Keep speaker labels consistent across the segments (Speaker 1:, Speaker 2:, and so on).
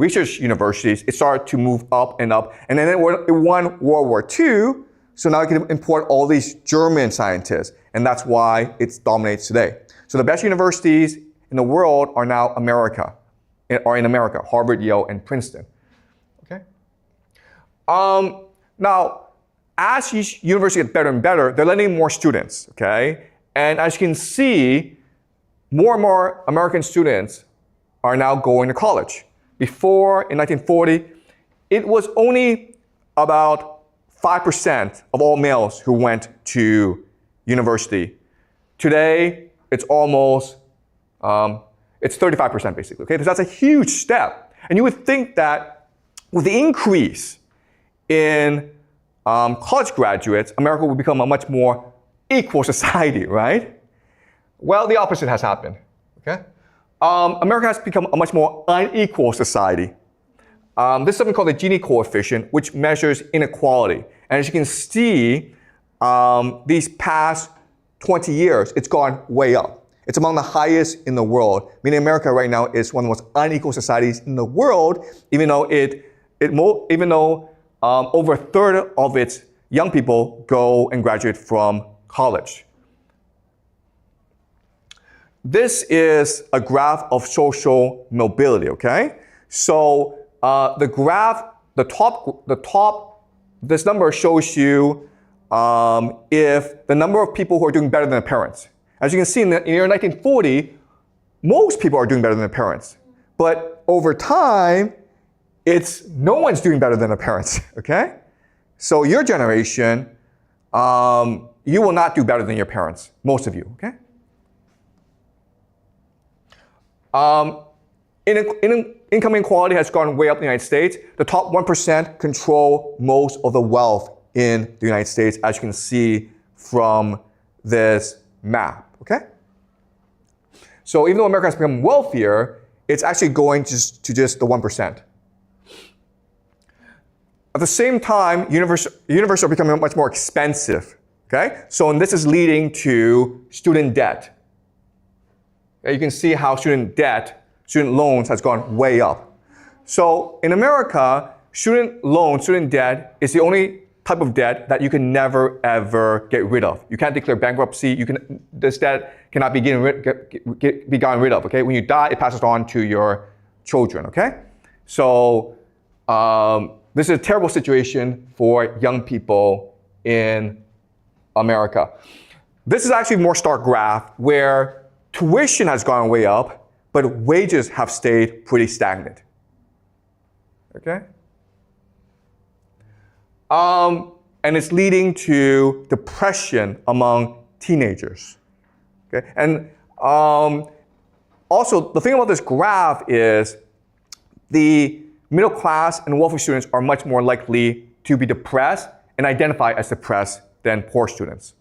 Speaker 1: research universities, it started to move up and up. And then it won World War II, so now it can import all these German scientists. And that's why it dominates today. So the best universities in the world are now in America, Harvard, Yale, and Princeton. Okay. Now, as each university gets better and better, they're letting in more students, okay? And as you can see, more and more American students are now going to college. Before, in 1940, it was only about 5% of all males who went to university. Today, it's almost, it's 35% basically, okay? So that's a huge step. And you would think that with the increase in college graduates, America would become a much more equal society, right? Well, the opposite has happened, okay? America has become a much more unequal society. This is something called the Gini coefficient, which measures inequality. And as you can see, these past 20 years, it's gone way up. It's among the highest in the world, meaning America right now is one of the most unequal societies in the world, even though over a third of its young people go and graduate from college. This is a graph of social mobility, okay? So the graph, this number shows you if the number of people who are doing better than their parents. As you can see, in the year 1940, most people are doing better than their parents. But over time, it's no one's doing better than their parents, okay? So your generation, you will not do better than your parents, most of you, okay? Income inequality has gone way up in the United States. The top 1% control most of the wealth in the United States, as you can see from this map, okay? So even though America has become wealthier, it's actually going to just the 1%. At the same time, universities are becoming much more expensive, okay? So and this is leading to student debt. Okay, you can see how student loans has gone way up. So in America, student debt is the only type of debt that you can never ever get rid of. You can't declare bankruptcy. This debt cannot be gotten rid of, okay? When you die, it passes on to your children, okay? So this is a terrible situation for young people in America. This is actually a more stark graph where tuition has gone way up, but wages have stayed pretty stagnant. Okay? And it's leading to depression among teenagers. Okay? And also, the thing about this graph is the middle class and wealthy students are much more likely to be depressed and identify as depressed than poor students.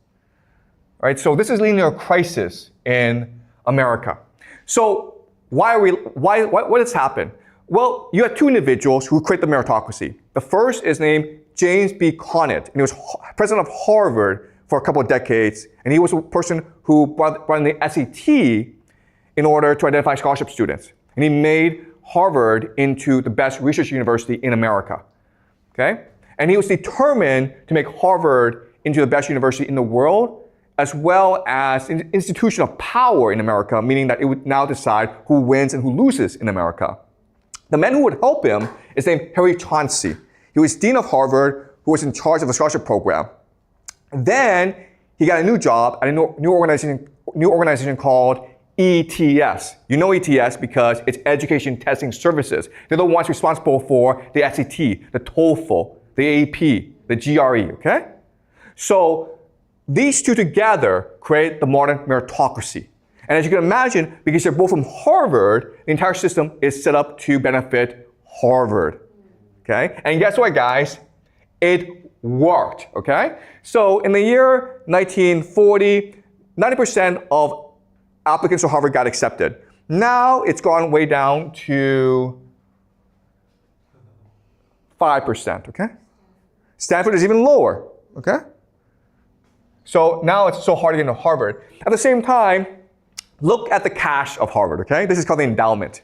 Speaker 1: All right? So this is leading to a crisis in America. So what has happened? Well, you have two individuals who create the meritocracy. The first is named James B. Conant, and he was president of Harvard for a couple of decades, and he was a person who brought in the SAT in order to identify scholarship students. And he made Harvard into the best research university in America, okay? And he was determined to make Harvard into the best university in the world, as well as an institution of power in America, meaning that it would now decide who wins and who loses in America. The man who would help him is named Harry Chauncey. He was dean of Harvard, who was in charge of the scholarship program. Then he got a new job at a new organization called ETS. You know ETS because it's Education Testing Services. They're the ones responsible for the SAT, the TOEFL, the AP, the GRE, okay? So these two together create the modern meritocracy. And as you can imagine, because they're both from Harvard, the entire system is set up to benefit Harvard, okay? And guess what, guys? It worked, okay? So in the year 1940, 90% of applicants to Harvard got accepted. Now it's gone way down to 5%, okay? Stanford is even lower, okay? So now it's so hard to get into Harvard. At the same time, look at the cash of Harvard, okay? This is called the endowment.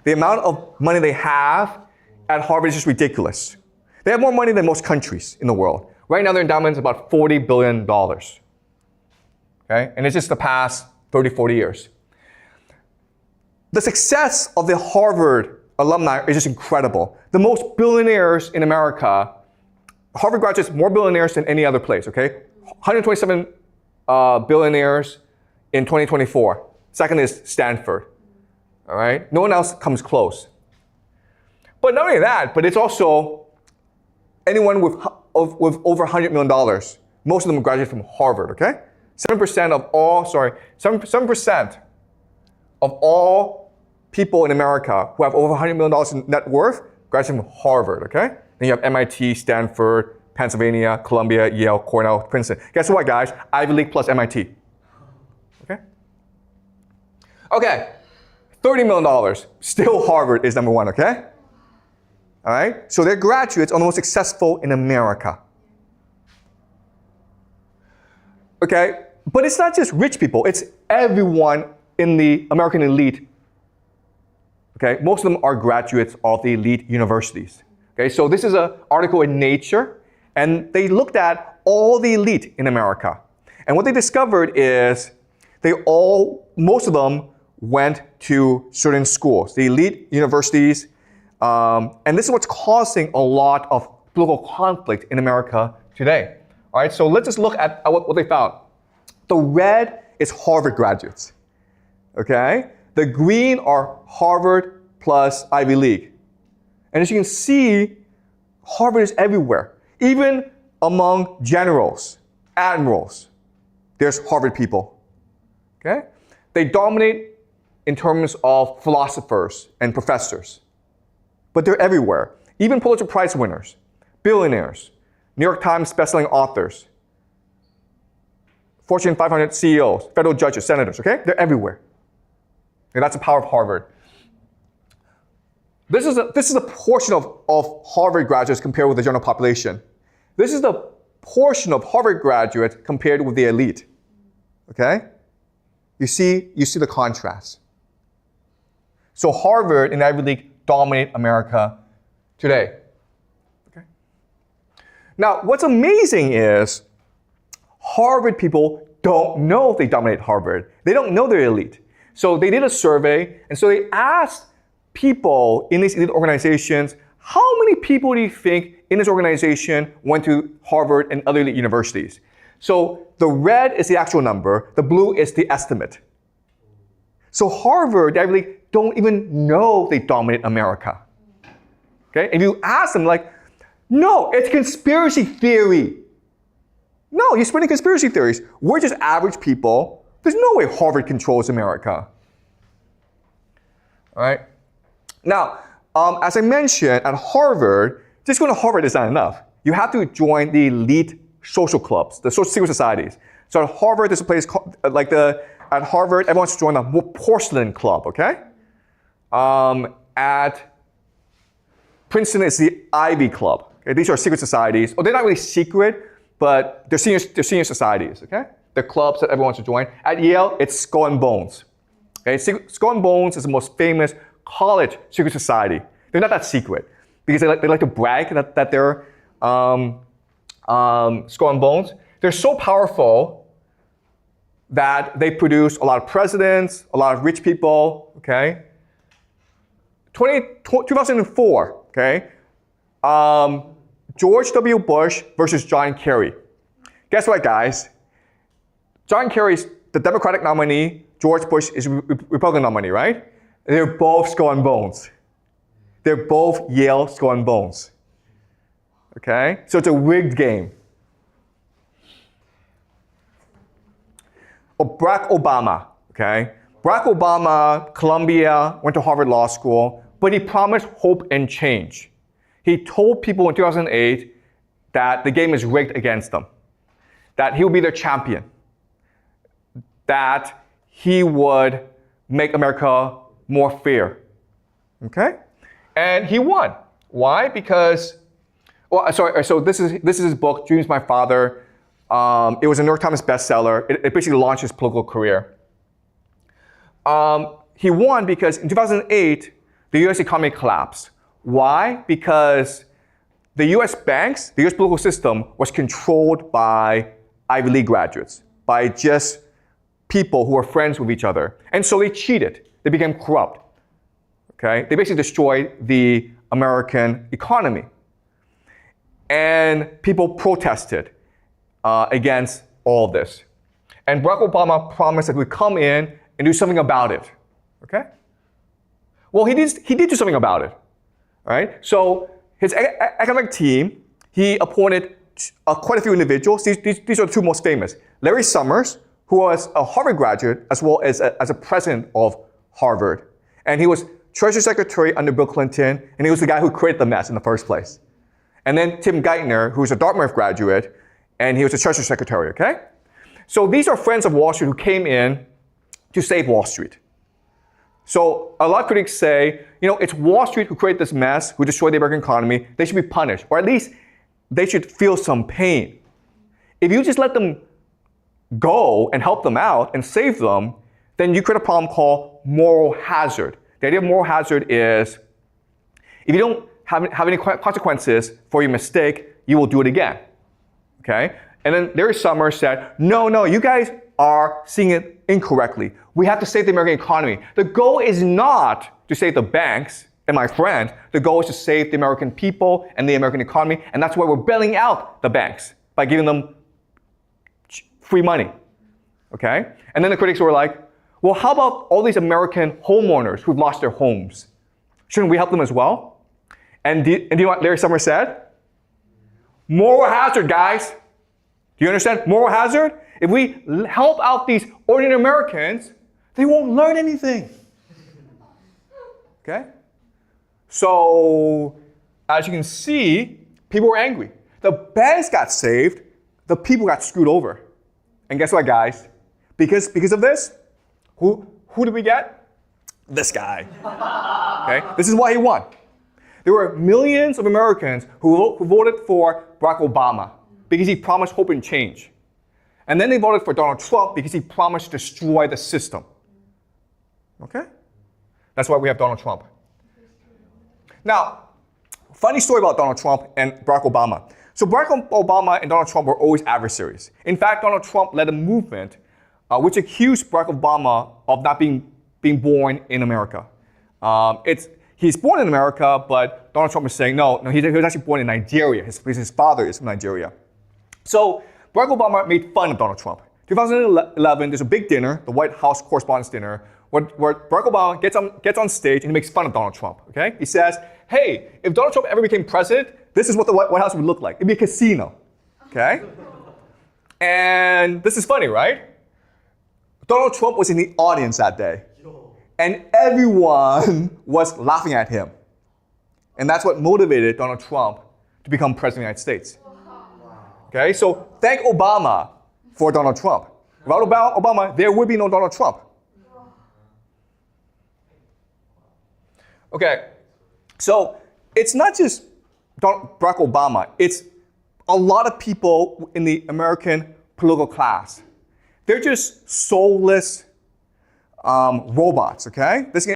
Speaker 1: The amount of money they have at Harvard is just ridiculous. They have more money than most countries in the world. Right now, their endowment is about $40 billion. Okay? And it's just the past 30, 40 years. The success of the Harvard alumni is just incredible. The most billionaires in America, Harvard graduates more billionaires than any other place, okay? 127 billionaires in 2024. Second is Stanford, all right? No one else comes close. But not only that, but it's also anyone with over $100 million. Most of them graduate from Harvard, okay? 7% of all people in America who have over $100 million in net worth graduate from Harvard, okay? Then you have MIT, Stanford, Pennsylvania, Columbia, Yale, Cornell, Princeton. Guess what, guys? Ivy League plus MIT. Okay? Okay, $30 million. Still Harvard is number one, okay? All right? So their graduates are the most successful in America. Okay? But it's not just rich people. It's everyone in the American elite. Okay? Most of them are graduates of the elite universities. Okay? So this is an article in Nature, and they looked at all the elite in America. And what they discovered is most of them went to certain schools, the elite universities, and this is what's causing a lot of political conflict in America today. All right, so let's just look at what they found. The red is Harvard graduates, okay? The green are Harvard plus Ivy League. And as you can see, Harvard is everywhere. Even among generals, admirals, there's Harvard people, okay? They dominate in terms of philosophers and professors, but they're everywhere. Even Pulitzer Prize winners, billionaires, New York Times bestselling authors, Fortune 500 CEOs, federal judges, senators, okay? They're everywhere. And that's the power of Harvard. This is a portion of Harvard graduates compared with the general population. This is the portion of Harvard graduates compared with the elite, okay? You see the contrast. So Harvard and Ivy League dominate America today. Okay? Now, what's amazing is Harvard people don't know if they dominate Harvard. They don't know they're elite. So they did a survey, and so they asked people in these elite organizations, how many people do you think in this organization went to Harvard and other elite universities? So the red is the actual number, the blue is the estimate. So Harvard, Ivy League, don't even know they dominate America. Okay? And you ask them like, no, it's conspiracy theory. No, you're spreading conspiracy theories. We're just average people. There's no way Harvard controls America. All right? Now, as I mentioned, at Harvard, just going to Harvard is not enough. You have to join the elite social clubs, the social secret societies. So at Harvard, there's a place called, at Harvard, everyone wants to join the porcelain club, okay? At Princeton, it's the Ivy Club. Okay? These are secret societies. Oh, they're not really secret, but they're senior societies, okay? They're clubs that everyone wants to join. At Yale, it's Skull and Bones. Okay? Skull and Bones is the most famous college secret society. They're not that secret because they like to brag that they're Skull and Bones. They're so powerful that they produce a lot of presidents, a lot of rich people, okay? 2004, okay? George W. Bush versus John Kerry. Guess what, guys? John Kerry's the Democratic nominee, George Bush is Republican nominee, right? They're both Skull and Bones. They're both Yale Skull and Bones. Okay? So it's a rigged game. Barack Obama, okay? Barack Obama, Columbia, went to Harvard Law School, but he promised hope and change. He told people in 2008 that the game is rigged against them, that he would be their champion, that he would make America more fair, okay? And he won. Why? Because, so this is his book, Dreams My Father. It was a New York Times bestseller. It basically launched his political career. He won because in 2008, the US economy collapsed. Why? Because the US banks, the US political system was controlled by Ivy League graduates, by just people who were friends with each other. And so they cheated. They became corrupt. Okay? They basically destroyed the American economy. And people protested against all this. And Barack Obama promised that we'd come in and do something about it. Okay? Well, he did do something about it. All right? So his economic team, he appointed quite a few individuals. These are the two most famous. Larry Summers, who was a Harvard graduate, as well as a president of Harvard. And he was Treasury Secretary under Bill Clinton, and he was the guy who created the mess in the first place. And then Tim Geithner, who's a Dartmouth graduate, and he was the Treasury Secretary, okay? So these are friends of Wall Street who came in to save Wall Street. So a lot of critics say, it's Wall Street who created this mess, who destroyed the American economy. They should be punished, or at least they should feel some pain. If you just let them go and help them out and save them, then you create a problem called moral hazard. The idea of moral hazard is if you don't have any consequences for your mistake, you will do it again. Okay? And then Larry Summers said, no, you guys are seeing it incorrectly. We have to save the American economy. The goal is not to save the banks and my friends. The goal is to save the American people and the American economy, and that's why we're bailing out the banks by giving them free money. Okay? And then the critics were like, well, how about all these American homeowners who've lost their homes? Shouldn't we help them as well? And do you know what Larry Summers said? Moral hazard, guys. Do you understand? Moral hazard? If we help out these ordinary Americans, they won't learn anything. Okay? So, as you can see, people were angry. The banks got saved, the people got screwed over. And guess what, guys? Because of this, who did we get? This guy. Okay? This is why he won. There were millions of Americans who voted for Barack Obama because he promised hope and change. And then they voted for Donald Trump because he promised to destroy the system. Okay? That's why we have Donald Trump. Now, funny story about Donald Trump and Barack Obama. So Barack Obama and Donald Trump were always adversaries. In fact, Donald Trump led a movement which accused Barack Obama of not being born in America. He's born in America, but Donald Trump is saying, no, he was actually born in Nigeria. His father is from Nigeria. So Barack Obama made fun of Donald Trump. 2011, there's a big dinner, the White House Correspondents' Dinner, where Barack Obama gets on stage and he makes fun of Donald Trump. Okay? He says, hey, if Donald Trump ever became president, this is what the White House would look like. It'd be a casino. Okay? And this is funny, right? Donald Trump was in the audience that day. And everyone was laughing at him. And that's what motivated Donald Trump to become president of the United States. Okay, so thank Obama for Donald Trump. Without Obama, there would be no Donald Trump. Okay, so it's not just Barack Obama. It's a lot of people in the American political class. They're just soulless robots, okay? This